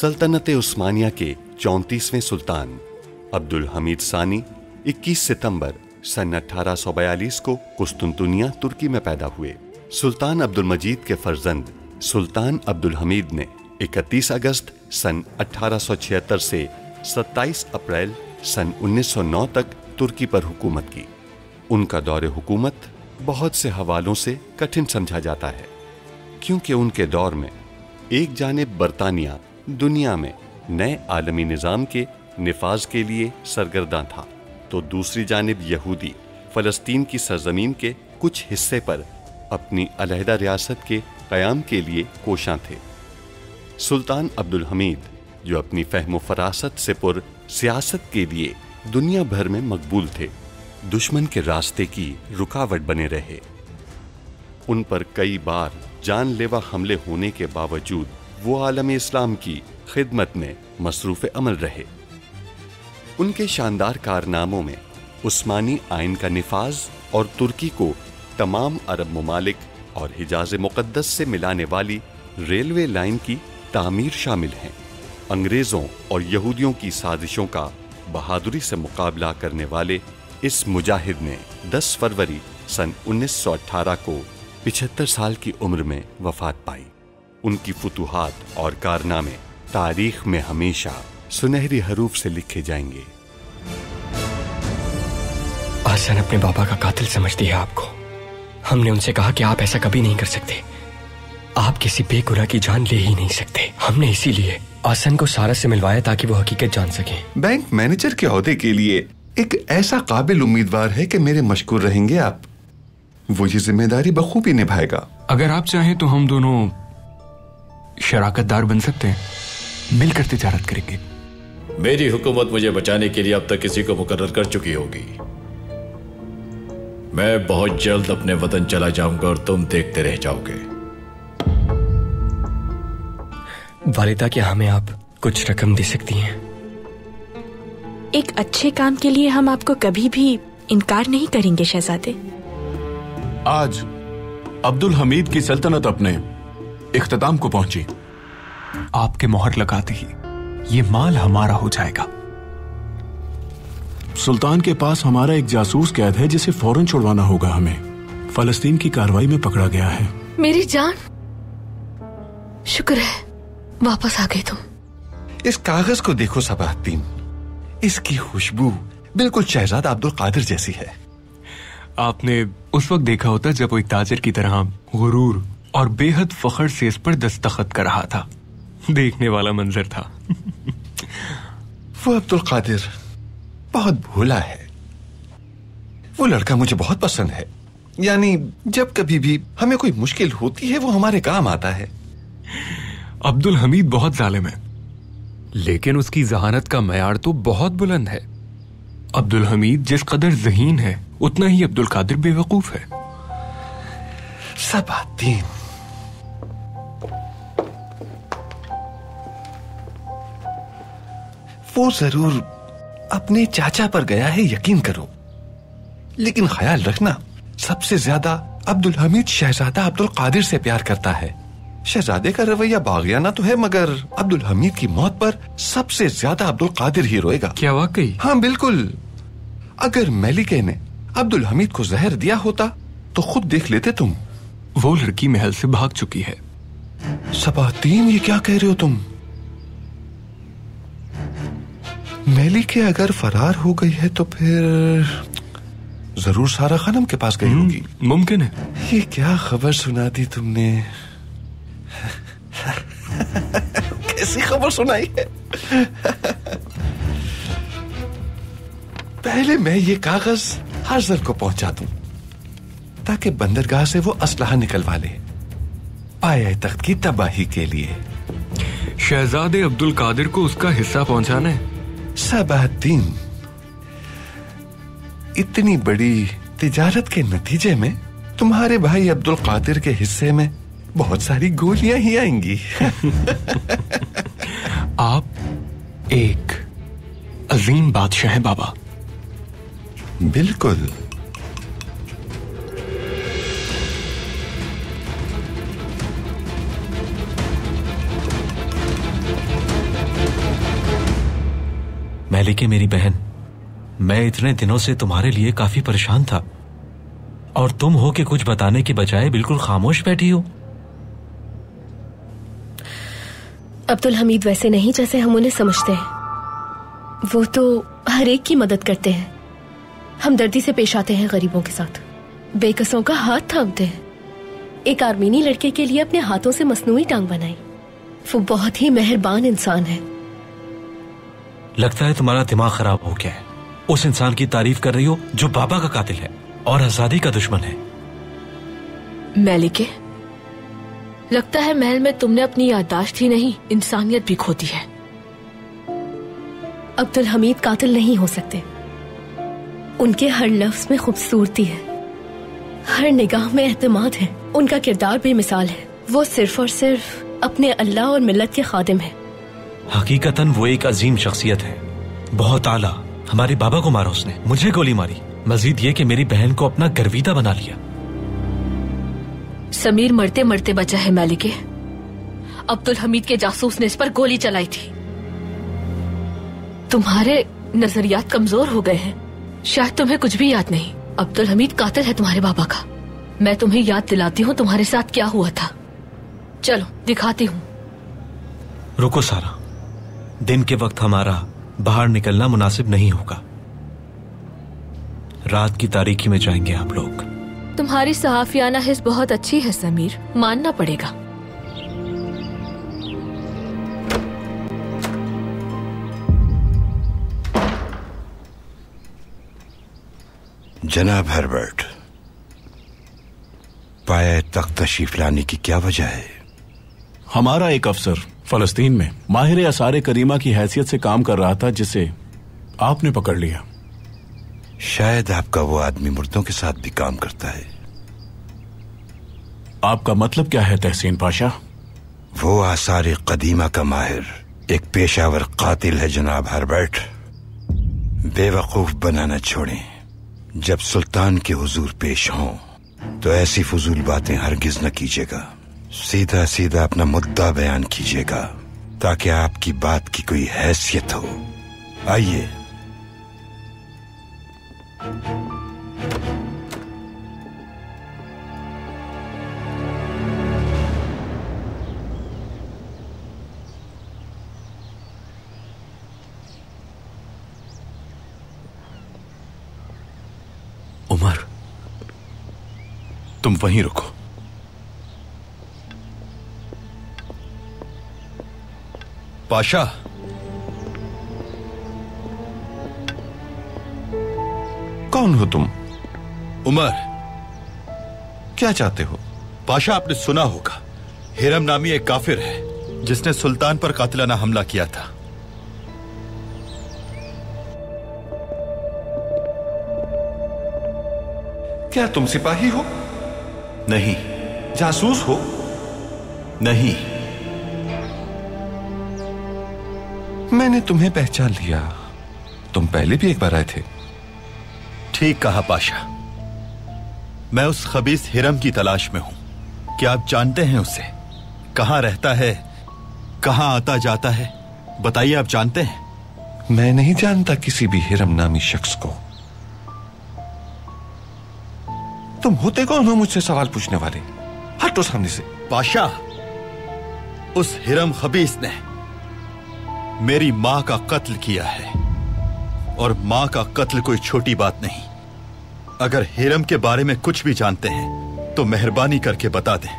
सल्तनत उस्मानिया के 34वें सुल्तान अब्दुल हमीद सानी 21 सितंबर सन 1842 को कुस्तुनतुनिया तुर्की में पैदा हुए। सुल्तान अब्दुल मजीद के फर्जंद सुल्तान अब्दुल हमीद ने 31 अगस्त सन 1876 से 27 अप्रैल सन 1909 तक तुर्की पर हुकूमत की। उनका दौरे हुकूमत बहुत से हवालों से कठिन समझा जाता है, क्योंकि उनके दौर में एक जानिब बरतानिया दुनिया में नए आलमी निज़ाम के निफाज के लिए सरगर्दा था, तो दूसरी जानिब यहूदी फ़लस्तीन की सरजमीन के कुछ हिस्से पर अपनी अलहदा रियासत के क़याम के लिए कोशां थे। सुल्तान अब्दुल हमीद, जो अपनी फ़हम फ़रासत से पुर सियासत के लिए दुनिया भर में मकबूल थे, दुश्मन के रास्ते की रुकावट बने रहे। उन पर कई बार जानलेवा हमले होने के बावजूद वो आलम इस्लाम की खिदमत में मसरूफ़ अमल रहे। उनके शानदार कारनामों में उस्मानी आइन का निफाज और तुर्की को तमाम अरब ममालिक और हिजाज मुक़द्दस से मिलाने वाली रेलवे लाइन की तामीर शामिल हैं। अंग्रेज़ों और यहूदियों की साजिशों का बहादुरी से मुकाबला करने वाले इस मुजाहिद ने 10 फरवरी सन 1918 को 75 साल की उम्र में वफात पाई। उनकी फुतूहात और कारनामे तारीख में हमेशा सुनहरी हरूफ से लिखे जाएंगे। आसन अपने बाबा का कातिल समझती है आपको। हमने उनसे कहा कि आप ऐसा कभी नहीं कर सकते, आप किसी बेगुनाह की जान ले ही नहीं सकते। हमने इसीलिए आसन को सारा से मिलवाया ताकि वो हकीकत जान सके। बैंक मैनेजर के ओहदे के लिए एक ऐसा काबिल उम्मीदवार है कि मेरे मशकूर रहेंगे आप। वो ये जिम्मेदारी बखूबी निभाएगा। अगर आप चाहें तो हम दोनों शराकतदार बन सकते हैं, मिलकर तिजारत करेंगे। मेरी हुकूमत मुझे बचाने के लिए अब तक किसी को मुकर्रर कर चुकी होगी। मैं बहुत जल्द अपने वतन चला जाऊंगा और तुम देखते रह जाओगे। वालिदा, क्या हमें आप कुछ रकम दे सकती हैं? एक अच्छे काम के लिए हम आपको कभी भी इनकार नहीं करेंगे शहजादे। आज अब्दुल हमीद की सल्तनत अपने इख्तिताम को पहुंची। आपके मोहर लगाते ही ये माल हमारा हो जाएगा। सुल्तान के पास हमारा एक जासूस कैद है जिसे फौरन छुड़वाना होगा हमें। फलस्तीन की कार्रवाई में पकड़ा गया है। मेरी जान, शुक्र है वापस आ गई तुम। इस कागज को देखो सबाहद्दीन, इसकी खुशबू बिल्कुल शहजादा अब्दुल कादिर जैसी है। आपने उस वक्त देखा होता जब वो एक ताजिर की तरह गुरूर और बेहद फख्र से इस पर दस्तखत कर रहा था। देखने वाला मंजर था। वो अब्दुल कादिर बहुत भोला है। वो लड़का मुझे बहुत पसंद है। यानी जब कभी भी हमें कोई मुश्किल होती है वो हमारे काम आता है। अब्दुल हमीद बहुत जालिम है, लेकिन उसकी जहानत का मयार तो बहुत बुलंद है। अब्दुल हमीद जिस कदर ज़हीन है उतना ही अब्दुल कादिर बेवकूफ है। सबाहद्दीन, वो जरूर अपने चाचा पर गया है, यकीन करो, लेकिन ख्याल रखना सबसे ज्यादा अब्दुल हमीद शहजादा अब्दुल कादिर से प्यार करता है। शहजादे का रवैया बागियाना तो है, मगर अब्दुल हमीद की मौत पर सबसे ज्यादा अब्दुल कादिर ही रोएगा। क्या वाकई? हाँ बिल्कुल। अगर मेलिके ने अब्दुल हमीद को जहर दिया होता तो खुद देख लेते तुम। वो लड़की महल से भाग चुकी है। सबाहद्दीन, ये क्या कह रहे हो तुम? मेलिके अगर फरार हो गई है तो फिर जरूर सारा खानम के पास गई होगी। मुमकिन है। ये क्या खबर सुना दी तुमने? कैसी खबर सुनाई है? पहले मैं ये कागज हर्जल को पहुंचा दूं ताकि बंदरगाह से वो असलहा निकलवा ले, पाए तख्त की तबाही के लिए। शहजादे अब्दुल कादिर को उसका हिस्सा पहुंचाना है। सबाहद्दीन, इतनी बड़ी तिजारत के नतीजे में तुम्हारे भाई अब्दुल कादिर के हिस्से में बहुत सारी गोलियां ही आएंगी। आप एक अजीम बादशाह हैं बाबा। बिल्कुल। मैलिके मेरी बहन, मैं इतने दिनों से तुम्हारे लिए काफी परेशान था और तुम हो कि कुछ बताने के बजाय बिल्कुल खामोश बैठी हो। अब्दुल हमीद वैसे नहीं जैसे हम उन्हें समझते हैं। वो तो हर एक की मदद करते हैं, हमदर्दी से पेश आते हैं गरीबों के साथ, बेकसों का हाथ थामते हैं। एक आर्मीनी लड़के के लिए अपने हाथों से मसनूई टांग बनाई। वो बहुत ही मेहरबान इंसान है। लगता है तुम्हारा दिमाग खराब हो गया है। उस इंसान की तारीफ कर रही हो जो बाबा का कातिल है और आजादी का दुश्मन है। मैलिके, लगता है महल में तुमने अपनी याददाश्त ही नहीं, इंसानियत भी खो दी है। अब्दुल हमीद कातिल नहीं हो सकते। उनके हर लफ्ज में खूबसूरती है, हर निगाह में एहतमाद है। उनका किरदार बेमिसाल है। वो सिर्फ और सिर्फ अपने अल्लाह और मिल्लत के खादिम है। हकीकतन वो एक अजीम शख्सियत है, बहुत आला। हमारे बाबा को मारा उसने, मुझे गोली मारी, मजीद ये कि मेरी बहन को अपना गर्विदा बना लिया। समीर मरते मरते बचा है मैलिके। अब्दुल हमीद के जासूस ने इस पर गोली चलाई थी। तुम्हारे नजरियात कमजोर हो गए हैं, शायद तुम्हें कुछ भी याद नहीं। अब्दुल हमीद कातिल है तुम्हारे बाबा का। मैं तुम्हें याद दिलाती हूँ तुम्हारे साथ क्या हुआ था। चलो दिखाती हूँ। रुको सारा, दिन के वक्त हमारा बाहर निकलना मुनासिब नहीं होगा। रात की तारीकी में जाएंगे आप लोग। तुम्हारी सहाफियाना हिस्स बहुत अच्छी है समीर, मानना पड़ेगा। जनाब हर्बर्ट, पाए तख्त तशरीफ लाने की क्या वजह है? हमारा एक अफसर फलस्तीन में माहिर असारे करीमा की हैसियत से काम कर रहा था, जिसे आपने पकड़ लिया। शायद आपका वो आदमी मुर्दों के साथ भी काम करता है। आपका मतलब क्या है तहसीन पाशा? वो आसारे कदीमा का माहिर एक पेशावर कातिल है जनाब हर्बर्ट। बेवकूफ बनाना छोड़ें। जब सुल्तान के हुजूर पेश हों तो ऐसी फजूल बातें हरगिज न कीजिएगा। सीधा सीधा अपना मुद्दा बयान कीजिएगा ताकि आपकी बात की कोई हैसियत हो। आइए। उमर, तुम वहीं रुको। पाशा, कौन हो तुम? उमर। क्या चाहते हो? पाशा, आपने सुना होगा हिरम नामी एक काफिर है जिसने सुल्तान पर कातिलाना हमला किया था। क्या तुम सिपाही हो? नहीं। जासूस हो? नहीं। मैंने तुम्हें पहचान लिया। तुम पहले भी एक बार आए थे। ठीक कहा पाशा। मैं उस खबीस हिरम की तलाश में हूं। क्या आप जानते हैं उसे? कहां रहता है, कहां आता जाता है? बताइए, आप जानते हैं? मैं नहीं जानता किसी भी हिरम नामी शख्स को। तुम होते कौन हो मुझसे सवाल पूछने वाले? हटो सामने से। पाशा, उस हिरम खबीस ने मेरी मां का कत्ल किया है, और मां का कत्ल कोई छोटी बात नहीं। अगर हिरम के बारे में कुछ भी जानते हैं तो मेहरबानी करके बता दें।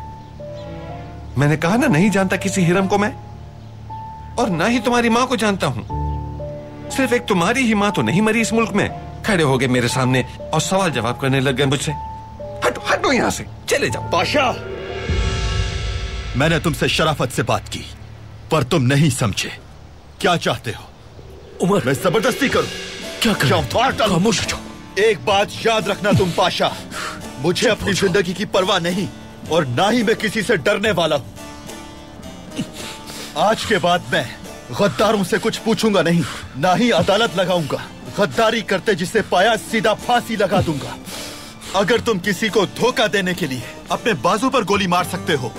मैंने कहा ना, नहीं जानता किसी हिरम को मैं, और ना ही तुम्हारी मां को जानता हूं। सिर्फ एक तुम्हारी ही मां तो नहीं मरी इस मुल्क में। खड़े हो गए मेरे सामने और सवाल जवाब करने लग गए मुझसे। हटो हटो यहां से, चले जाओ। पाशा, मैंने तुमसे शराफत से बात की पर तुम नहीं समझे। क्या चाहते हो? उमर, मैं जबरदस्ती करूं? क्या कर? खामोश हो जाओ। एक बात याद रखना तुम पाशा, मुझे अपनी जिंदगी की परवाह नहीं और ना ही मैं किसी से डरने वाला हूं। आज के बाद मैं गद्दारों से कुछ पूछूंगा नहीं, ना ही अदालत लगाऊंगा। गद्दारी करते जिसे पाया सीधा फांसी लगा दूंगा। अगर तुम किसी को धोखा देने के लिए अपने बाजू पर गोली मार सकते हो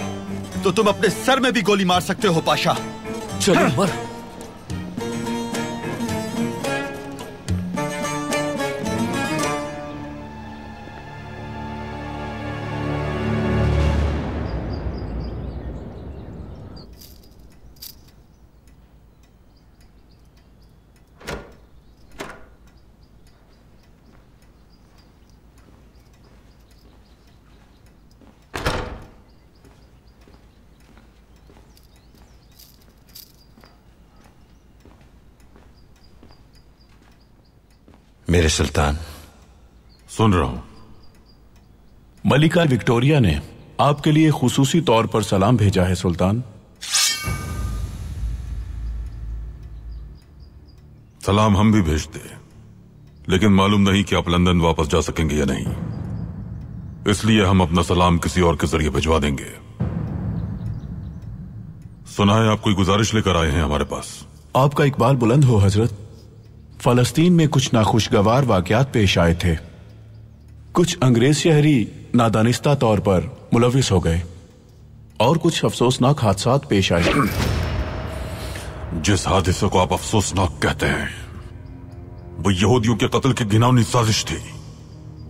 तो तुम अपने सर में भी गोली मार सकते हो पाशा। चलो उमर। मेरे सुल्तान। सुन रहा हूं। मलिका विक्टोरिया ने आपके लिए खुसूसी तौर पर सलाम भेजा है सुल्तान। सलाम हम भी भेजते, लेकिन मालूम नहीं कि आप लंदन वापस जा सकेंगे या नहीं, इसलिए हम अपना सलाम किसी और के जरिए भिजवा देंगे। सुना है आप कोई गुजारिश लेकर आए हैं हमारे पास। आपका इकबाल बुलंद हो हजरत। फलस्तीन में कुछ नाखुशगवार वाकयात पेश आए थे। कुछ अंग्रेज शहरी नादानिस्ता तौर पर मुलविस हो गए और कुछ अफसोसनाक हादसात पेश आए। जिस हादसे को आप अफसोसनाक कहते हैं वो यहूदियों के कत्ल की घिनौनी साजिश थी।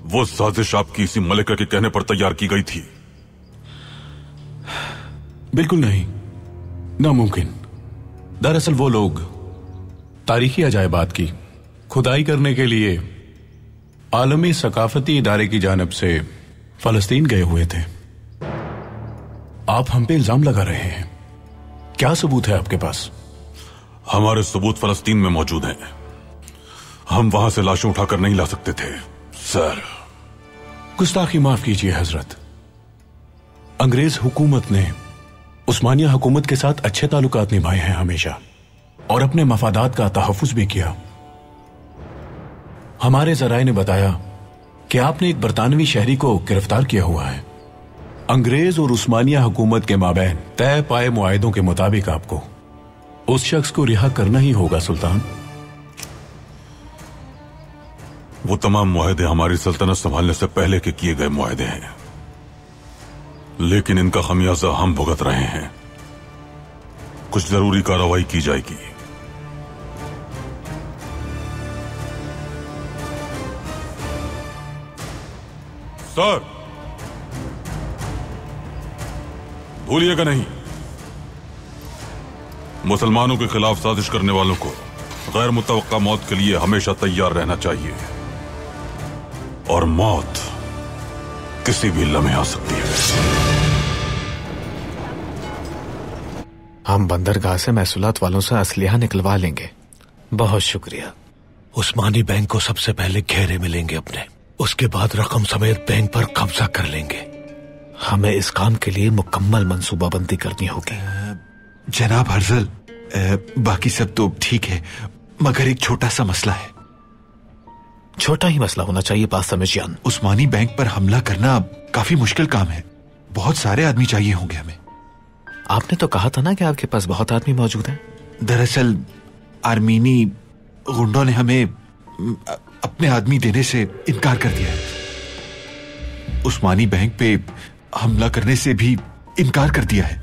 वो साजिश आपकी इसी मलिका के कहने पर तैयार की गई थी। बिल्कुल नहीं, नामुमकिन। दरअसल वो लोग तारीखी अजायबात की खुदाई करने के लिए आलमी सकाफती इदारे की जानिब से फलस्तीन गए हुए थे। आप हम पे इल्जाम लगा रहे हैं, क्या सबूत है आपके पास? हमारे सबूत फलस्तीन में मौजूद हैं। हम वहां से लाशें उठाकर नहीं ला सकते थे सर। गुस्ताखी माफ कीजिए हजरत। अंग्रेज हुकूमत ने उस्मानिया हुकूमत के साथ अच्छे ताल्लुकात निभाए हैं हमेशा, और अपने मफादात का तहफ्फुज भी किया। हमारे जराए ने बताया कि आपने एक बरतानवी शहरी को गिरफ्तार किया हुआ है। अंग्रेज और उस्मानिया हुकूमत के माबैन तय पाए मुआहिदों के मुताबिक आपको उस शख्स को रिहा करना ही होगा सुल्तान। वो तमाम मुआहिदे हमारी सल्तनत संभालने से पहले के किए गए मुआहिदे हैं, लेकिन इनका खमियाजा हम भुगत रहे हैं। कुछ जरूरी कार्रवाई की जाएगी। सर, भूलिएगा नहीं, मुसलमानों के खिलाफ साजिश करने वालों को गैर मुतवक्का मौत के लिए हमेशा तैयार रहना चाहिए, और मौत किसी भी लम्हे आ सकती है। हम बंदरगाह से महसूलात वालों से असलिहा निकलवा लेंगे। बहुत शुक्रिया। उस्मानी बैंक को सबसे पहले घेरे में लेंगे अपने, उसके बाद रकम समेत बैंक पर कब्जा कर लेंगे। हमें इस काम के लिए मुकम्मल मंसूबाबंदी करनी होगी। जनाब हर्जल, बाकी सब तो ठीक है, मगर एक छोटा सा मसला है। छोटा ही मसला होना चाहिए बात समझियान। उस्मानी बैंक पर हमला करना काफी मुश्किल काम है। बहुत सारे आदमी चाहिए होंगे हमें। आपने तो कहा था ना कि आपके पास बहुत आदमी मौजूद हैं। दरअसल आर्मीनी गुंडों ने हमें अपने आदमी देने से इनकार कर दिया है। उस्मानी बैंक पे हमला करने से भी इनकार कर दिया है।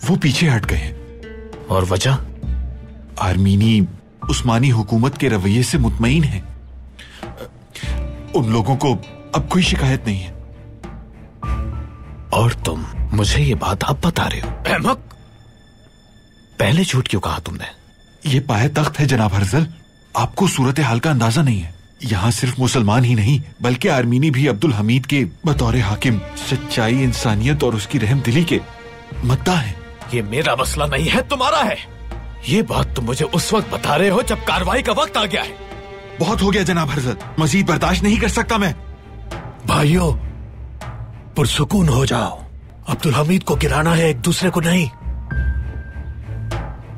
वो पीछे हट गए हैं। और वजह? आर्मीनी उस्मानी हुकूमत के रवैये से मुतमईन है। उन लोगों को अब कोई शिकायत नहीं है। और तुम मुझे ये बात अब बता रहे हो? अहमक, पहले झूठ क्यों कहा तुमने? ये पाए तख्त है जनाब हर्जल, आपको सूरत हाल का अंदाजा नहीं है। यहाँ सिर्फ मुसलमान ही नहीं बल्कि आर्मीनी भी अब्दुल हमीद के बतौर हाकिम सच्चाई, इंसानियत और उसकी रहम दिली के मद्दा है। ये मेरा मसला नहीं है, तुम्हारा है। ये बात तुम मुझे उस वक्त बता रहे हो जब कार्रवाई का वक्त आ गया है। बहुत हो गया जनाब हर्जल, मजीद बर्दाश्त नहीं कर सकता मैं। भाइयों, पुरसुकून हो जाओ। अब्दुल हमीद को गिराना है, एक दूसरे को नहीं।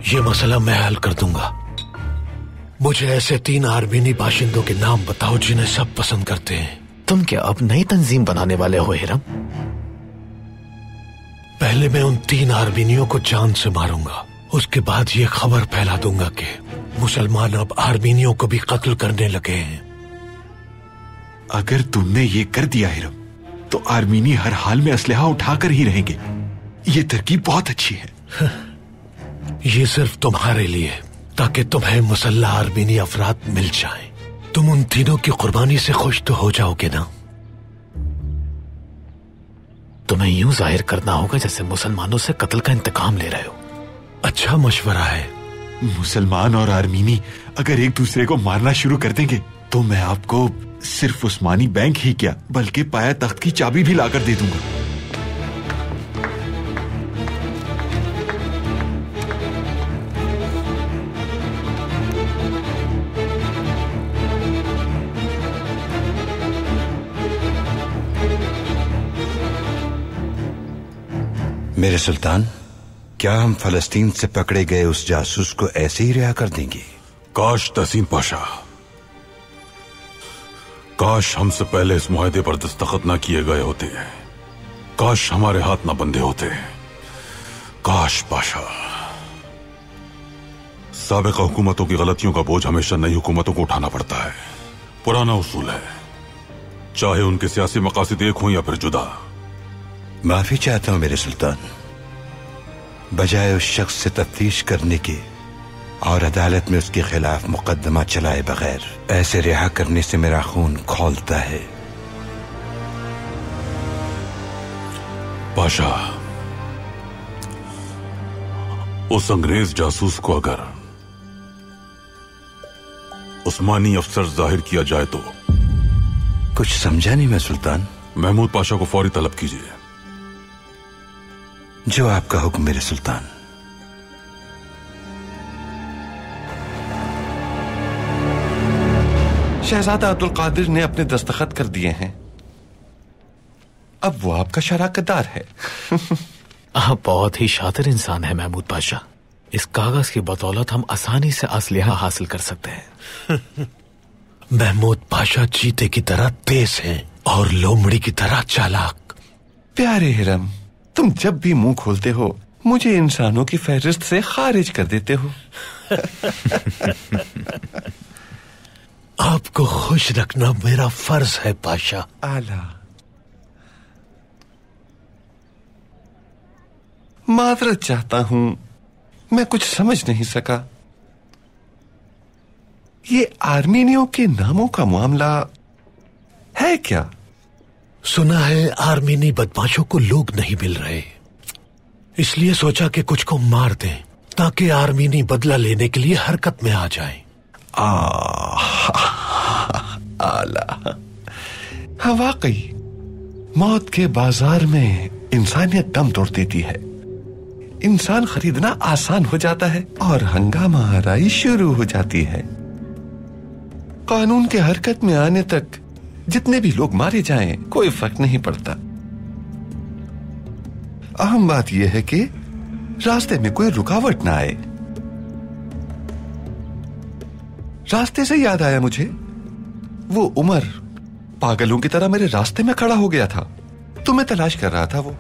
ये मसला मैं हल कर दूंगा। मुझे ऐसे 3 आर्मीनी बाशिंदों के नाम बताओ जिन्हें सब पसंद करते हैं। तुम क्या अब नई तंजीम बनाने वाले हो हिरम? पहले मैं उन 3 आर्मीनियों को जान से मारूंगा, उसके बाद ये खबर फैला दूंगा कि मुसलमान अब आर्मीनियों को भी कत्ल करने लगे हैं। अगर तुमने ये कर दिया हिरम तो आर्मीनी हर हाल में असलहा उठाकर ही रहेंगे। ये तरकीब बहुत अच्छी है। ये सिर्फ तुम्हारे लिए, ताकि तुम्हें मुसल्ला आर्मीनी अफराद मिल जाएं। तुम उन तीनों की कुर्बानी से खुश तो हो जाओगे ना? तुम्हें यूं जाहिर करना होगा जैसे मुसलमानों से कत्ल का इंतकाम ले रहे हो। अच्छा मशवरा है। मुसलमान और आर्मीनी अगर एक दूसरे को मारना शुरू कर देंगे तो मैं आपको सिर्फ उस्मानी बैंक ही क्या बल्कि पाया तख्त की चाबी भी लाकर दे दूंगा। मेरे सुल्तान, क्या हम फलस्तीन से पकड़े गए उस जासूस को ऐसे ही रिहा कर देंगे? काश तहसीन पाशा, काश हमसे पहले इस मुआहदे पर दस्तखत ना किए गए होते, काश हमारे हाथ ना बंधे होते। काश पाशा। साबिका हुकूमतों की गलतियों का बोझ हमेशा नई हुकूमतों को उठाना पड़ता है। पुराना उसूल है, चाहे उनके सियासी मकासद एक हों या फिर जुदा। माफी चाहता हूं मेरे सुल्तान। बजाय उस शख्स से तफ्तीश करने के और अदालत में उसके खिलाफ मुकदमा चलाए बगैर ऐसे रिहा करने से मेरा खून खौलता है। पाशा, उस अंग्रेज जासूस को अगर उस्मानी अफसर जाहिर किया जाए तो। कुछ समझा नहीं मैं सुल्तान। महमूद पाशा को फौरी तलब कीजिए। जो आपका हुक्म मेरे सुल्तान। शहजादा अब्दुल कादिर ने अपने दस्तखत कर दिए हैं। अब वो आपका शराकतदार है। आप बहुत ही शातिर इंसान है महमूद पाशा। इस कागज की बदौलत हम आसानी से असलिहा हासिल कर सकते हैं। महमूद पाशा चीते की तरह तेज हैं और लोमड़ी की तरह चालाक। प्यारे हिरम, तुम जब भी मुंह खोलते हो मुझे इंसानों की फहरिस्त से खारिज कर देते हो। आपको खुश रखना मेरा फर्ज है पाशा। आला। माजरत चाहता हूं, मैं कुछ समझ नहीं सका। ये आर्मीनियों के नामों का मामला है क्या? सुना है आर्मीनी बदमाशों को लोग नहीं मिल रहे, इसलिए सोचा कि कुछ को मार दें ताकि आर्मीनी बदला लेने के लिए हरकत में आ जाएं। आला। हाँ, वाकई मौत के बाजार में इंसानियत दम तोड़ देती है। इंसान खरीदना आसान हो जाता है और हंगामा आराई शुरू हो जाती है। कानून के हरकत में आने तक जितने भी लोग मारे जाएं कोई फर्क नहीं पड़ता। अहम बात यह है कि रास्ते में कोई रुकावट ना आए। रास्ते से याद आया मुझे, वो उमर पागलों की तरह मेरे रास्ते में खड़ा हो गया था। तुम्हें तलाश कर रहा था वो।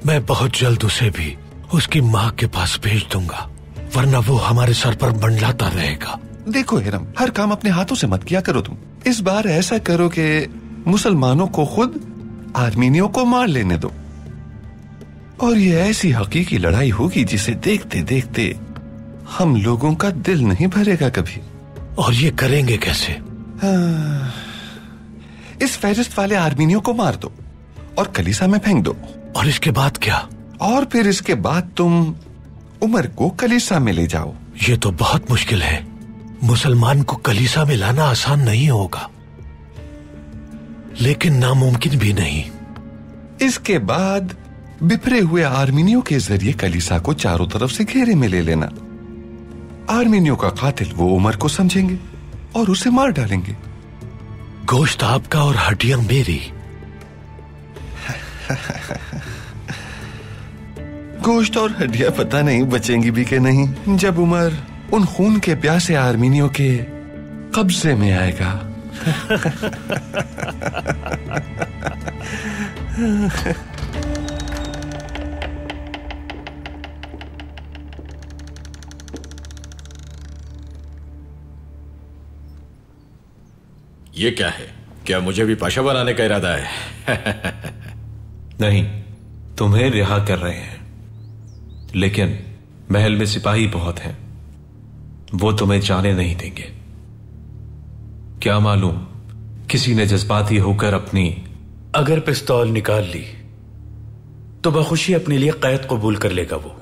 मैं बहुत जल्द उसे भी उसकी माँ के पास भेज दूंगा, वरना वो हमारे सर पर मंडलाता रहेगा। देखो हिरम, हर काम अपने हाथों से मत किया करो तुम। इस बार ऐसा करो कि मुसलमानों को खुद आर्मीनियों को मार लेने दो, और ये ऐसी हकीकी लड़ाई होगी जिसे देखते देखते हम लोगों का दिल नहीं भरेगा कभी। और ये करेंगे कैसे? इस फहरिस्त वाले आर्मीनियों को मार दो और कलीसा में फेंक दो। और इसके बाद क्या? और फिर इसके बाद तुम उमर को कलीसा में ले जाओ। ये तो बहुत मुश्किल है। मुसलमान को कलीसा में लाना आसान नहीं होगा, लेकिन नामुमकिन भी नहीं। इसके बाद बिखरे हुए आर्मीनियों के जरिए कलीसा को चारों तरफ से घेरे में ले लेना। आर्मीनियों का कातिल वो उमर को समझेंगे और उसे मार डालेंगे। गोश्त आपका और हड्डियां मेरी। गोश्त और हड्डियां पता नहीं बचेंगी भी कि नहीं जब उमर उन खून के प्यासे आर्मीनियों के कब्जे में आएगा। ये क्या है? क्या मुझे भी पाशा बनाने का इरादा है? नहीं, तुम्हें रिहा कर रहे हैं, लेकिन महल में सिपाही बहुत हैं, वो तुम्हें जाने नहीं देंगे। क्या मालूम किसी ने जज्बाती होकर अपनी अगर पिस्तौल निकाल ली तो बखुशी अपने लिए कैद कबूल कर लेगा वो,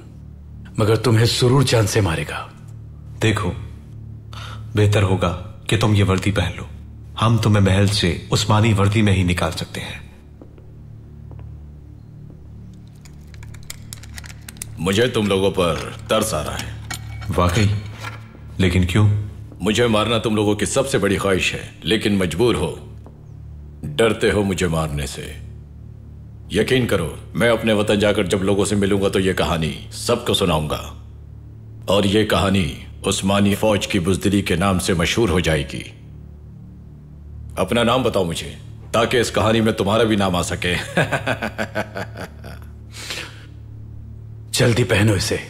मगर तुम्हें सुरूर जान से मारेगा। देखो, बेहतर होगा कि तुम ये वर्दी पहन लो। हम तुम्हें महल से उस्मानी वर्दी में ही निकाल सकते हैं। मुझे तुम लोगों पर तरस आ रहा है। वाकई? लेकिन क्यों? मुझे मारना तुम लोगों की सबसे बड़ी ख्वाहिश है, लेकिन मजबूर हो, डरते हो मुझे मारने से। यकीन करो, मैं अपने वतन जाकर जब लोगों से मिलूंगा तो ये कहानी सबको सुनाऊंगा और ये कहानी उस्मानी फौज की बुज़दिली के नाम से मशहूर हो जाएगी। अपना नाम बताओ मुझे, ताकि इस कहानी में तुम्हारा भी नाम आ सके। जल्दी पहनो इसे।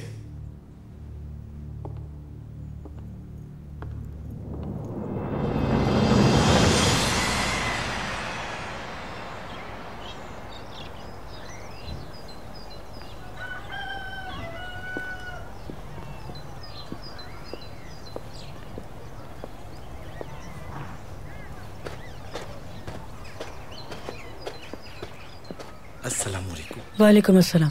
वालेकुम अस्सलाम।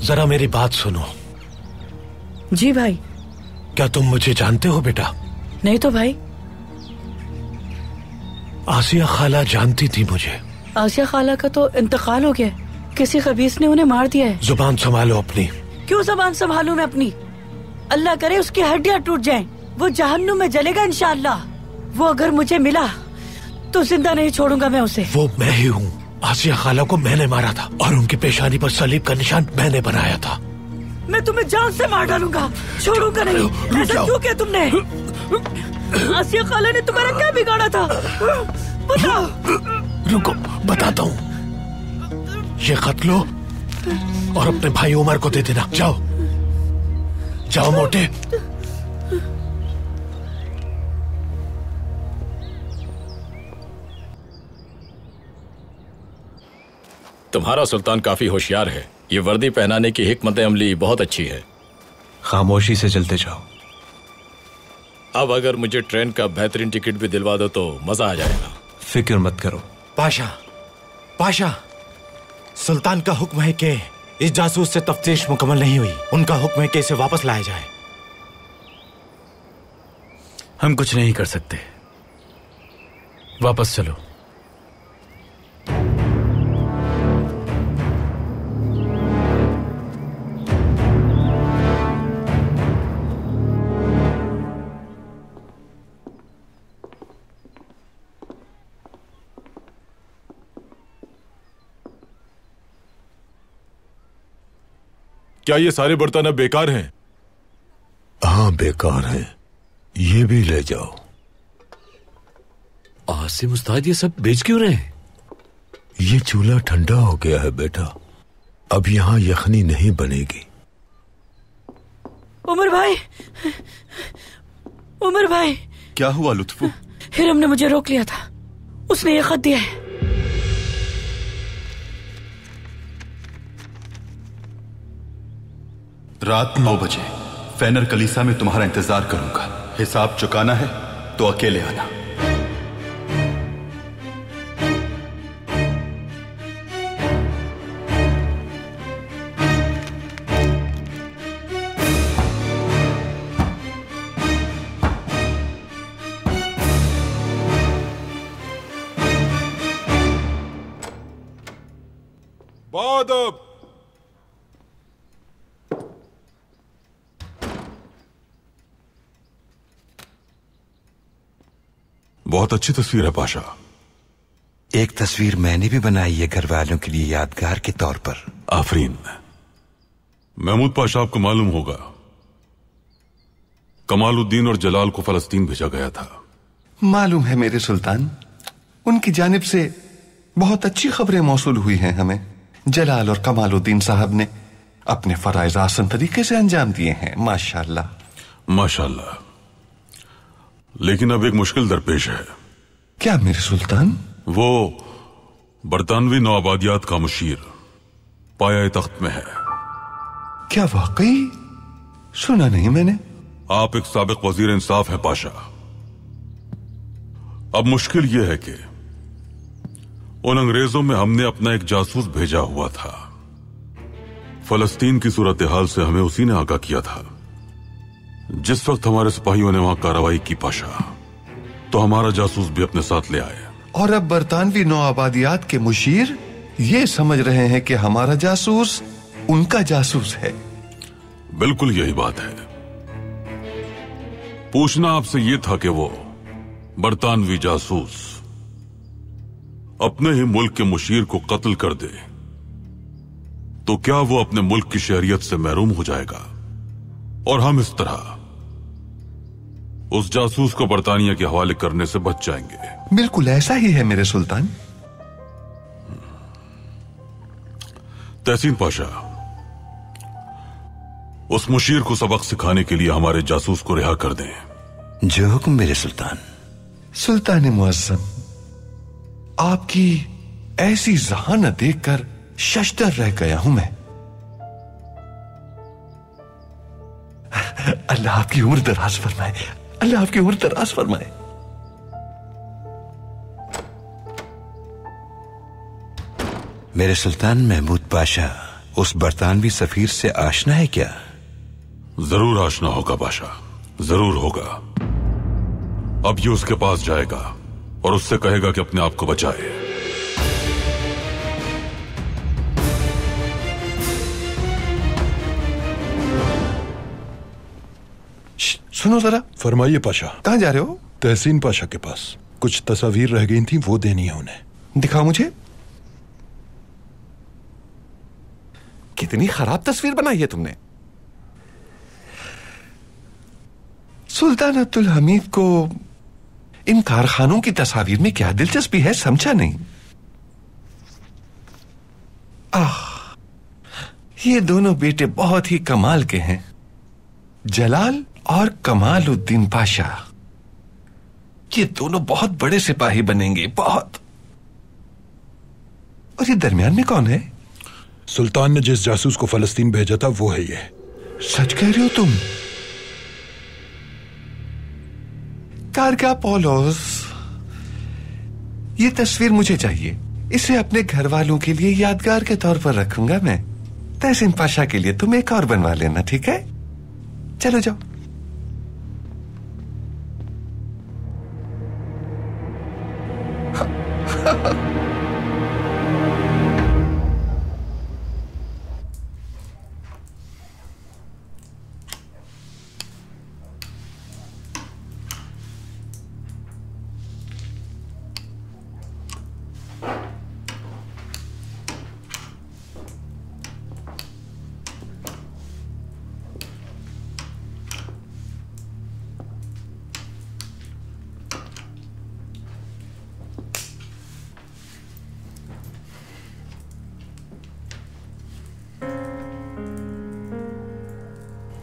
जरा मेरी बात सुनो। जी भाई। क्या तुम मुझे जानते हो बेटा? नहीं तो भाई। आसिया खाला जानती थी मुझे। आसिया खाला का तो इंतकाल हो गया, किसी खबीस ने उन्हें मार दिया है। जुबान संभालो अपनी। क्यों जुबान संभालूं मैं अपनी? अल्लाह करे उसकी हड्डियां टूट जाएं, वो जहन्नुम में जलेगा इंशाअल्लाह। वो अगर मुझे मिला तो जिंदा नहीं छोड़ूंगा मैं उसे। वो मैं ही हूँ। आसिया खाला को मैंने मारा था और उनकी पेशानी पर सलीब का निशान मैंने बनाया था। मैं तुम्हें जान से मार डालूंगा, छोड़ूंगा नहीं। ऐसा क्यों किया तुमने? आसिया खाला ने तुम्हारा क्या बिगाड़ा था? बताओ। रुको, बताता हूँ। ये खत लो और अपने भाई उमर को दे देना। जाओ जाओ मोटे। तुम्हारा सुल्तान काफी होशियार है। ये वर्दी पहनाने की हिकमत अमली बहुत अच्छी है। खामोशी से चलते जाओ। अब अगर मुझे ट्रेन का बेहतरीन टिकट भी दिलवा दो तो मजा आ जाएगा। फिक्र मत करो। पाशा, पाशा, सुल्तान का हुक्म है कि इस जासूस से तफ्तीश मुकम्मल नहीं हुई। उनका हुक्म है कि इसे वापस लाया जाए। हम कुछ नहीं कर सकते, वापस चलो। क्या ये सारे बर्तन अब बेकार हैं? हाँ बेकार हैं। ये भी ले जाओ। आसिम उस्ताद, ये सब बेच क्यों रहे हैं? ये चूल्हा ठंडा हो गया है बेटा, अब यहाँ यखनी नहीं बनेगी। उमर भाई, उमर भाई। क्या हुआ लुत्फू? हिरम ने मुझे रोक लिया था, उसने ये खत दिया है। रात 9 बजे फैनर कलीसा में तुम्हारा इंतजार करूंगा। हिसाब चुकाना है तो अकेले आना। बादब। बहुत अच्छी तस्वीर है पाशा। एक तस्वीर मैंने भी बनाई है घर वालों के लिए यादगार के तौर पर। आफरीन। महमूद पाशा, आपको मालूम होगा कमालुद्दीन और जलाल को फलस्तीन भेजा गया था। मालूम है मेरे सुल्तान, उनकी जानिब से बहुत अच्छी खबरें मौसूल हुई हैं हमें। जलाल और कमालुद्दीन साहब ने अपने फराइज आसान तरीके से अंजाम दिए हैं। माशाल्लाह माशाल्लाह। लेकिन अब एक मुश्किल दरपेश है। क्या मेरे सुल्तान? वो बरतानवी नौआबादियात का मुशीर पाया तख्त में है। क्या वाकई? सुना नहीं मैंने। आप एक साबिक वजीर इंसाफ हैं पाशा। अब मुश्किल यह है कि उन अंग्रेजों में हमने अपना एक जासूस भेजा हुआ था। फलस्तीन की सूरत हाल से हमें उसी ने आगाह किया था। जिस वक्त हमारे सिपाहियों ने वहां कार्रवाई की पाशा, तो हमारा जासूस भी अपने साथ ले आए। और अब बरतानवी नौआबादियात के मुशीर ये समझ रहे हैं कि हमारा जासूस उनका जासूस है। बिल्कुल यही बात है। पूछना आपसे यह था कि वो बरतानवी जासूस अपने ही मुल्क के मुशीर को कत्ल कर दे तो क्या वो अपने मुल्क की शहरियत से महरूम हो जाएगा और हम इस तरह उस जासूस को बरतानिया के हवाले करने से बच जाएंगे। बिल्कुल ऐसा ही है मेरे सुल्तान। तहसीन पाशा, उस मुशीर को सबक सिखाने के लिए हमारे जासूस को रिहा कर दें। जो हुक्म मेरे सुल्तान। सुल्तान मुअज्जम, आपकी ऐसी जहानत देखकर शशदर रह गया हूं मैं। अल्लाह आपकी उम्र दराज फरमाए, अल्लाह आपकी उम्र दराज फरमाए। मेरे सुल्तान महमूद पाशा उस बरतानवी सफीर से आशना है क्या? जरूर आशना होगा पाशा, जरूर होगा। अब ये उसके पास जाएगा और उससे कहेगा कि अपने आप को बचाए। सुनो जरा। फरमाइए पाशा। कहां जा रहे हो? तहसीन पाशा के पास कुछ तस्वीर रह गई थी, वो देनी है उन्हें। दिखाओ मुझे। कितनी खराब तस्वीर बनाई है तुमने। सुल्तान अब्दुल हमीद को इन कारखानों की तस्वीर में क्या दिलचस्पी है, समझा नहीं। ये दोनों बेटे बहुत ही कमाल के हैं, जलाल और कमालुद्दीन पाशा। ये दोनों बहुत बड़े सिपाही बनेंगे, बहुत। और ये दरमियान में कौन है? सुल्तान ने जिस जासूस को फलस्तीन भेजा था वो है ये। सच कह रहे हो तुम? कारगा पोलोस, ये तस्वीर मुझे चाहिए। इसे अपने घर वालों के लिए यादगार के तौर पर रखूंगा मैं। तहसीन पाशा के लिए तुम एक और बनवा लेना, ठीक है? चलो जाओ।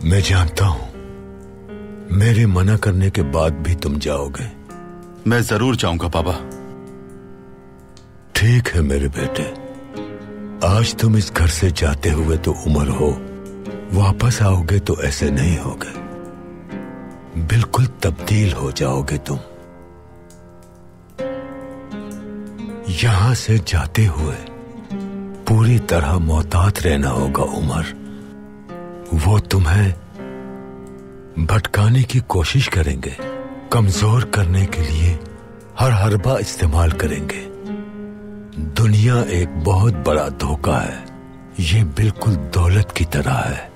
मैं जानता हूं मेरे मना करने के बाद भी तुम जाओगे। मैं जरूर जाऊंगा बाबा। ठीक है मेरे बेटे, आज तुम इस घर से जाते हुए तो उम्र हो, वापस आओगे तो ऐसे नहीं होगे, बिल्कुल तब्दील हो जाओगे तुम। यहां से जाते हुए पूरी तरह मोहतात रहना होगा उमर। वो तुम्हें भटकाने की कोशिश करेंगे, कमजोर करने के लिए हर हरबा इस्तेमाल करेंगे। दुनिया एक बहुत बड़ा धोखा है, ये बिल्कुल दौलत की तरह है,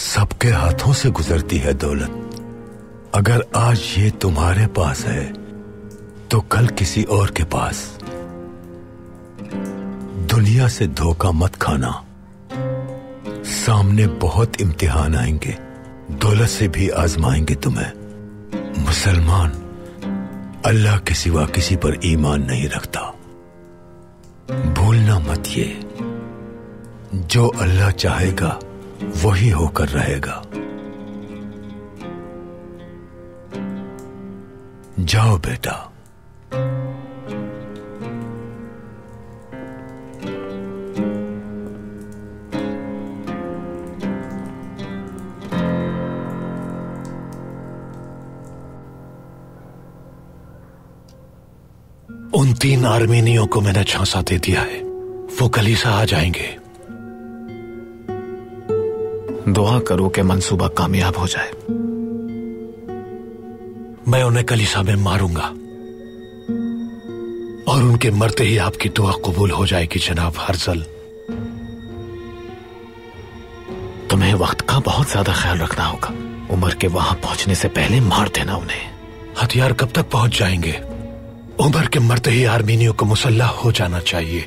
सबके हाथों से गुजरती है दौलत। अगर आज ये तुम्हारे पास है तो कल किसी और के पास। दुनिया से धोखा मत खाना, सामने बहुत इम्तिहान आएंगे, दौलत से भी आजमाएंगे तुम्हें। मुसलमान अल्लाह के सिवा किसी पर ईमान नहीं रखता, भूलना मत ये। जो अल्लाह चाहेगा वही होकर रहेगा। जाओ बेटा। उन 3 आर्मेनियों को मैंने झांसा दे दिया है, वो कलीसा आ जाएंगे। दुआ करो कि मंसूबा कामयाब हो जाए। मैं उन्हें कलीसा में मारूंगा और उनके मरते ही आपकी दुआ कबूल हो जाएगी जनाब हर्जल। तुम्हें वक्त का बहुत ज्यादा ख्याल रखना होगा, उमर के वहां पहुंचने से पहले मार देना उन्हें। हथियार कब तक पहुंच जाएंगे? उमर के मरते ही आर्मीनियों को मुसल्ला हो जाना चाहिए।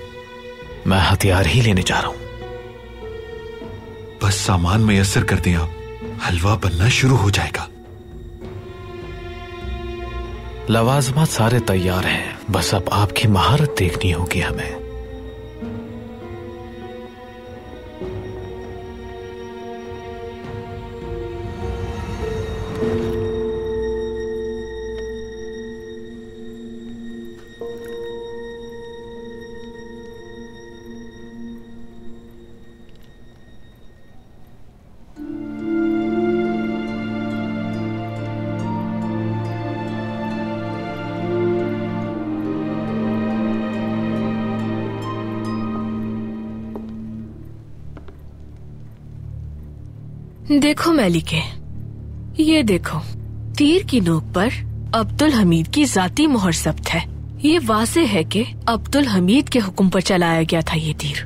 मैं हथियार ही लेने जा रहा हूं। बस सामान मैसर कर दें आप, हलवा बनना शुरू हो जाएगा। लवाजमात सारे तैयार हैं, बस अब आपकी महारत देखनी होगी हमें। देखो मैलिके, ये देखो, तीर की नोक पर अब्दुल हमीद की जाती मोहर सब्त है। ये वाज़े है कि अब्दुल हमीद के हुक्म पर चलाया गया था ये तीर,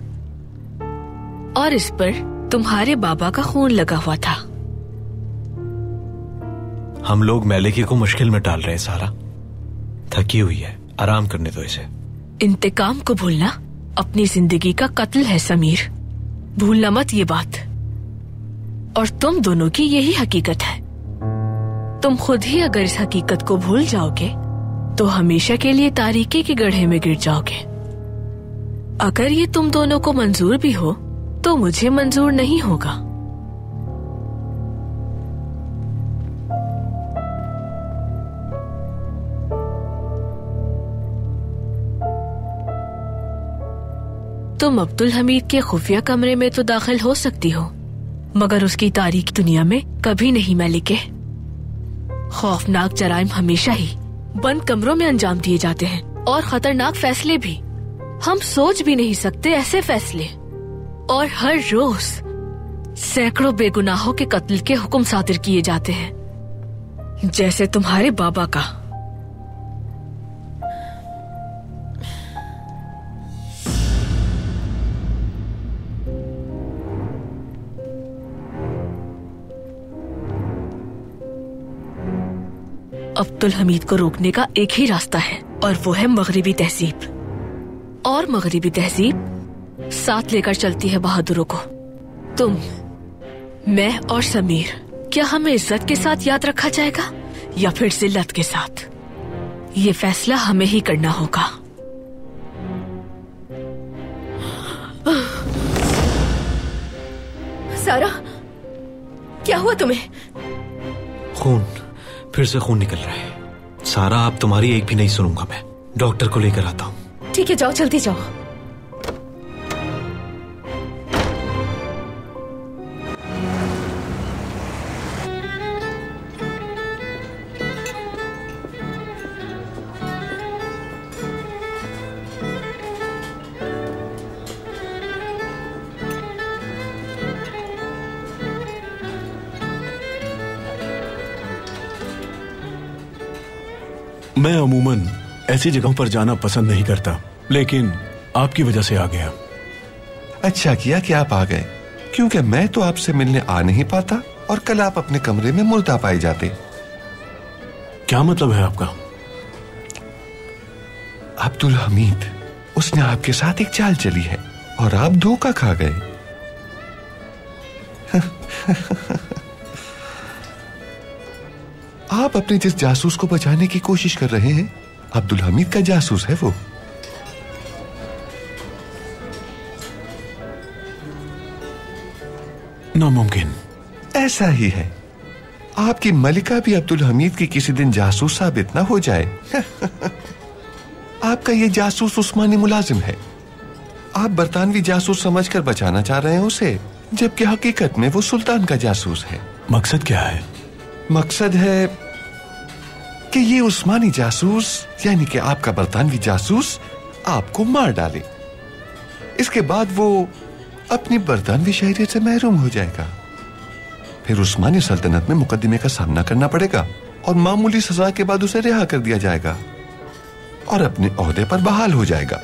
और इस पर तुम्हारे बाबा का खून लगा हुआ था। हम लोग मैलिके को मुश्किल में डाल रहे हैं सारा। थकी हुई है, आराम करने दो इसे। इंतकाम को भूलना अपनी जिंदगी का कत्ल है समीर, भूलना मत ये बात। और तुम दोनों की यही हकीकत है। तुम खुद ही अगर इस हकीकत को भूल जाओगे तो हमेशा के लिए तारीकी के गड्ढे में गिर जाओगे। अगर ये तुम दोनों को मंजूर भी हो तो मुझे मंजूर नहीं होगा। तुम अब्दुल हमीद के खुफिया कमरे में तो दाखिल हो सकती हो, मगर उसकी तारीख दुनिया में कभी नहीं मैलिके। खौफनाक जराइम हमेशा ही बंद कमरों में अंजाम दिए जाते हैं, और खतरनाक फैसले भी। हम सोच भी नहीं सकते ऐसे फैसले। और हर रोज सैकड़ों बेगुनाहों के कत्ल के हुक्म सादिर किए जाते हैं, जैसे तुम्हारे बाबा का। अब्दुल हमीद को रोकने का एक ही रास्ता है, और वो है मगरिबी तहजीब। और मगरिबी तहजीब साथ लेकर चलती है बहादुरों को। तुम, मैं और समीर, क्या हमें इज्जत के साथ याद रखा जाएगा या फिर जिल्लत के साथ? ये फैसला हमें ही करना होगा। सारा, क्या हुआ तुम्हें? खून, फिर से खून निकल रहा है। सारा, अब तुम्हारी एक भी नहीं सुनूंगा मैं। डॉक्टर को लेकर आता हूँ। ठीक है, जाओ, जल्दी जाओ। मैं अमूमन ऐसी जगहों पर जाना पसंद नहीं करता, लेकिन आपकी वजह से आ गया। अच्छा किया कि आप आ गए, क्योंकि मैं तो आपसे मिलने आ नहीं पाता और कल आप अपने कमरे में मुर्दा पाए जाते। क्या मतलब है आपका? अब्दुल हमीद, उसने आपके साथ एक चाल चली है और आप धोखा खा गए। आप अपने जिस जासूस को बचाने की कोशिश कर रहे हैं, अब्दुल हमीद का जासूस है वो। नामुमकिन। ऐसा ही है। आपकी मलिका भी अब्दुल हमीद की किसी दिन जासूस साबित ना हो जाए। आपका ये जासूस उस्मानी मुलाजिम है। आप बरतानवी जासूस समझकर बचाना चाह रहे हैं उसे, जबकि हकीकत में वो सुल्तान का जासूस है। मकसद क्या है? मकसद है कि ये उस्मानी जासूस, यानी कि आपका बरतानवी जासूस, आपको मार डाले। इसके बाद वो अपनी बरतानवी शहरियत से महरूम हो जाएगा। फिर उस्मानी सल्तनत में मुकदमे का सामना करना पड़ेगा और मामूली सजा के बाद उसे रिहा कर दिया जाएगा और अपने ओहदे पर बहाल हो जाएगा।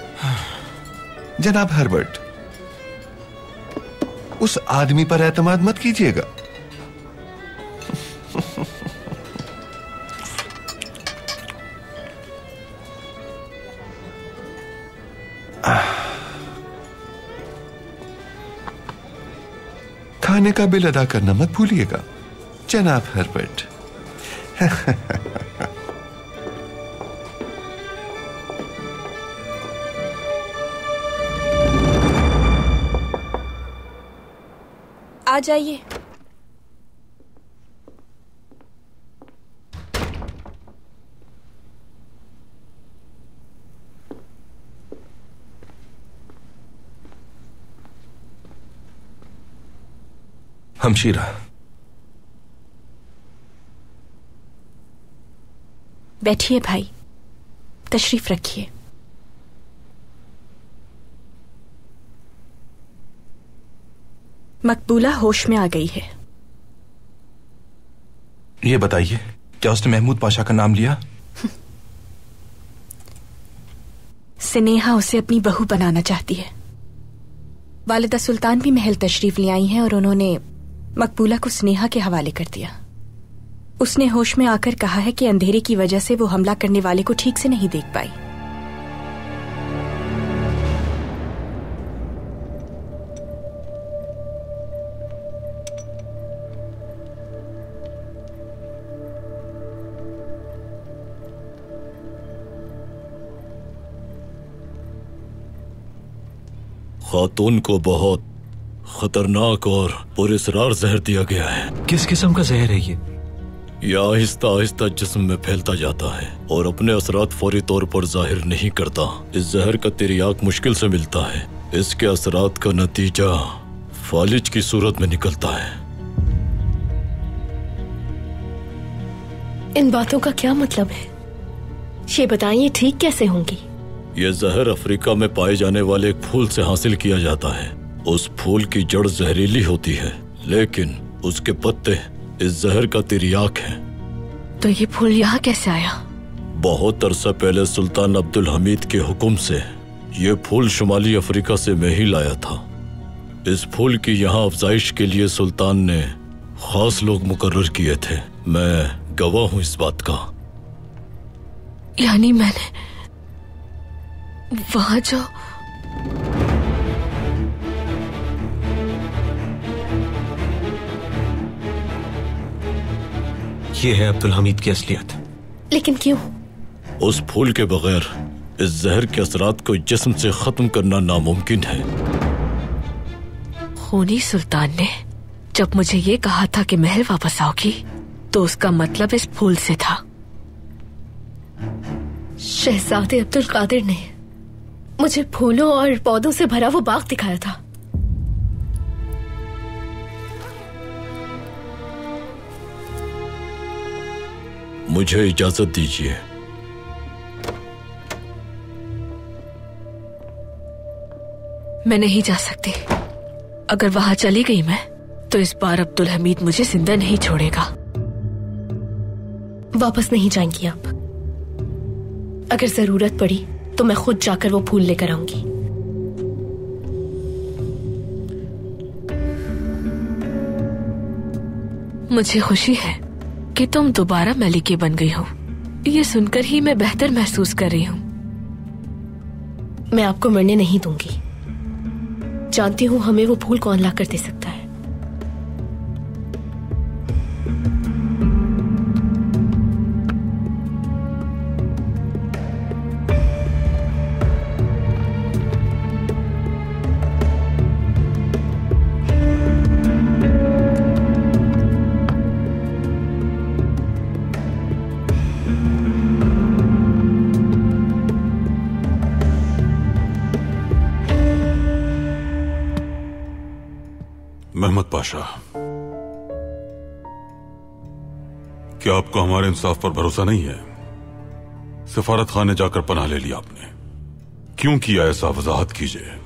जनाब हर्बर्ट, उस आदमी पर एतमाद मत कीजिएगा। खाने का बिल अदा करना मत भूलिएगा जनाब हर्बर्ट। आ जाइए। हमशीरा, बैठिए भाई, तशरीफ रखिए। मकबूला होश में आ गई है। ये बताइए, क्या उसने महमूद पाशा का नाम लिया? स्नेहा उसे अपनी बहू बनाना चाहती है। वालिदा सुल्तान भी महल तशरीफ ले आई हैं और उन्होंने मकबूला को स्नेहा के हवाले कर दिया। उसने होश में आकर कहा है कि अंधेरे की वजह से वो हमला करने वाले को ठीक से नहीं देख पाई। खातून को बहुत खतरनाक और पुरअसरार जहर दिया गया है। किस किस्म का जहर है ये? यह आहिस्ता आहिस्ता जिस्म में फैलता जाता है और अपने असरात फौरी तौर पर जाहिर नहीं करता। इस जहर का तिर्याक मुश्किल से मिलता है। इसके असरात का नतीजा फालिज की सूरत में निकलता है। इन बातों का क्या मतलब है? ये बताइए, ठीक कैसे होंगी? यह जहर अफ्रीका में पाए जाने वाले एक फूल से हासिल किया जाता है। उस फूल की जड़ जहरीली होती है, लेकिन उसके पत्ते इस जहर का तिर्याक है। तो ये फूल यहाँ कैसे आया? बहुत अरसा पहले सुल्तान अब्दुल हमीद के हुक्म से ये फूल शुमाली अफ्रीका से मैं ही लाया था। इस फूल की यहाँ अफजाइश के लिए सुल्तान ने खास लोग मुकर्रर किए थे। मैं गवाह हूँ इस बात का। यानी मैंने वहां जो ये है अब्दुल हमीद की असलियत। लेकिन क्यों? उस फूल के बगैर इस जहर के असरात को जिस्म से खत्म करना नामुमकिन है। खूनी सुल्तान ने जब मुझे ये कहा था कि महल वापस आओगी, तो उसका मतलब इस फूल से था। शहजादे अब्दुल कादिर ने मुझे फूलों और पौधों से भरा वो बाग दिखाया था। मुझे इजाजत दीजिए। मैं नहीं जा सकती। अगर वहां चली गई मैं, तो इस बार अब्दुल हमीद मुझे जिंदा नहीं छोड़ेगा। वापस नहीं जाएंगी आप। अगर जरूरत पड़ी तो मैं खुद जाकर वो फूल लेकर आऊंगी। मुझे खुशी है कि तुम दोबारा मलिके बन गई हो। ये सुनकर ही मैं बेहतर महसूस कर रही हूँ। मैं आपको मरने नहीं दूंगी। जानती हूँ हमें वो फूल कौन ला कर दे सकता है। महमद पाशा, क्या आपको हमारे इंसाफ पर भरोसा नहीं है? सफारत खाने जाकर पनाह ले लिया आपने, क्यों किया ऐसा? वजाहत कीजिए।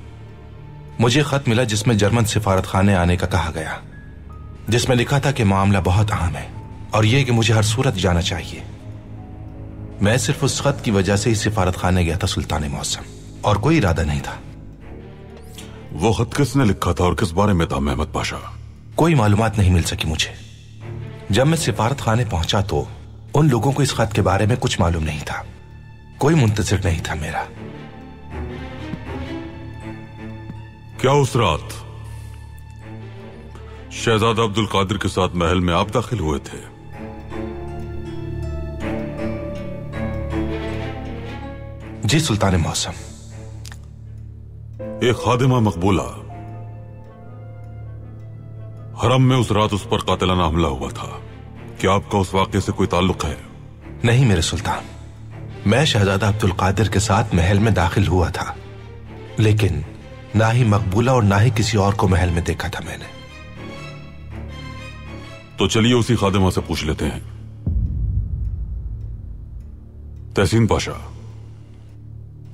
मुझे खत मिला जिसमें जर्मन सिफारत खाने आने का कहा गया, जिसमें लिखा था कि मामला बहुत अहम है और यह कि मुझे हर सूरत जाना चाहिए। मैं सिर्फ उस खत की वजह से ही सिफारत खाने गया था सुल्तान मौसम, और कोई इरादा नहीं था। वो खत किसने लिखा था और किस बारे में था महमद पाशा? कोई मालूमात नहीं मिल सकी मुझे। जब मैं सिफारत खाने पहुंचा तो उन लोगों को इस खत के बारे में कुछ मालूम नहीं था। कोई मुंतजिर नहीं था मेरा। क्या उस रात शहजादा अब्दुल कादिर के साथ महल में आप दाखिल हुए थे। जी सुल्तान मौसम। एक खादिमा मकबूला, हरम में उस रात उस पर कातिलाना हमला हुआ था। क्या आपका उस वाक़े से कोई ताल्लुक है? नहीं मेरे सुल्तान, मैं शहजादा अब्दुल कादिर के साथ महल में दाखिल हुआ था, लेकिन ना ही मकबूला और ना ही किसी और को महल में देखा था मैंने। तो चलिए उसी खादिमा से पूछ लेते हैं। तहसीन पाशा,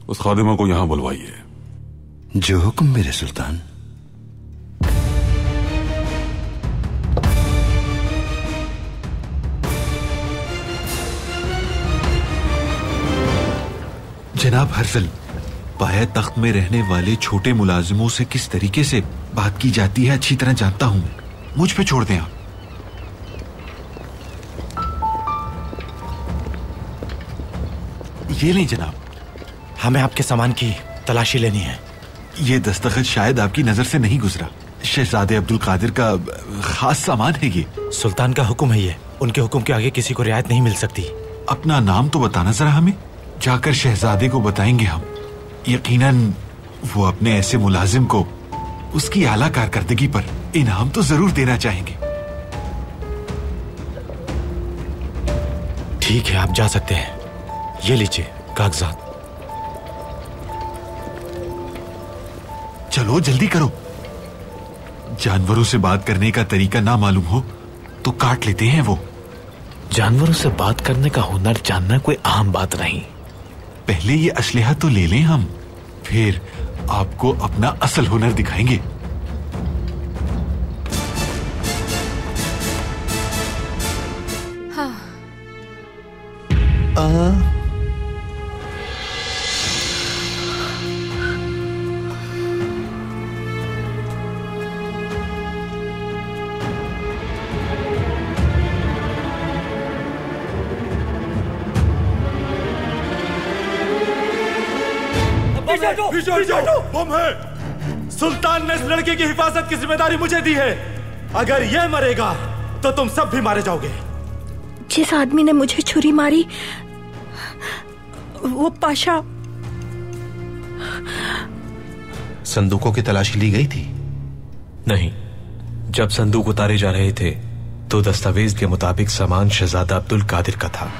उस खादिमा को यहां बुलवाइए। जो हुक्म मेरे सुल्तान। जनाब हर्जल, पाया तख्त में रहने वाले छोटे मुलाजिमों से किस तरीके से बात की जाती है अच्छी तरह जानता हूं। मुझ पे छोड़ दें आप। ये नहीं जनाब, हमें आपके सामान की तलाशी लेनी है। ये दस्तखत शायद आपकी नजर से नहीं गुजरा। शहजादे अब्दुल कादिर का खास सामान है ये। सुल्तान का हुक्म है ये, उनके हुक्म के आगे किसी को रियायत नहीं मिल सकती। अपना नाम तो बताना जरा हमें, जाकर शहजादे को बताएंगे हम। यकीनन वो अपने ऐसे मुलाजिम को उसकी आला कारकर्दगी पर इनाम तो जरूर देना चाहेंगे। ठीक है, आप जा सकते हैं। ये लीजिए कागजात। चलो जल्दी करो। जानवरों से बात करने का तरीका ना मालूम हो तो काट लेते हैं वो। जानवरों से बात करने का हुनर जानना कोई आम बात नहीं। पहले ये असलहा तो ले लें हम, फिर आपको अपना असल हुनर दिखाएंगे। हाँ। बम है। सुल्तान ने इस लड़के की हिफाजत की जिम्मेदारी मुझे दी है। अगर यह मरेगा तो तुम सब भी मारे जाओगे। जिस आदमी ने मुझे छुरी मारी वो पाशा। संदूकों की तलाशी ली गई थी? नहीं, जब संदूक उतारे जा रहे थे तो दस्तावेज के मुताबिक सामान शहजादा अब्दुल कादिर का था।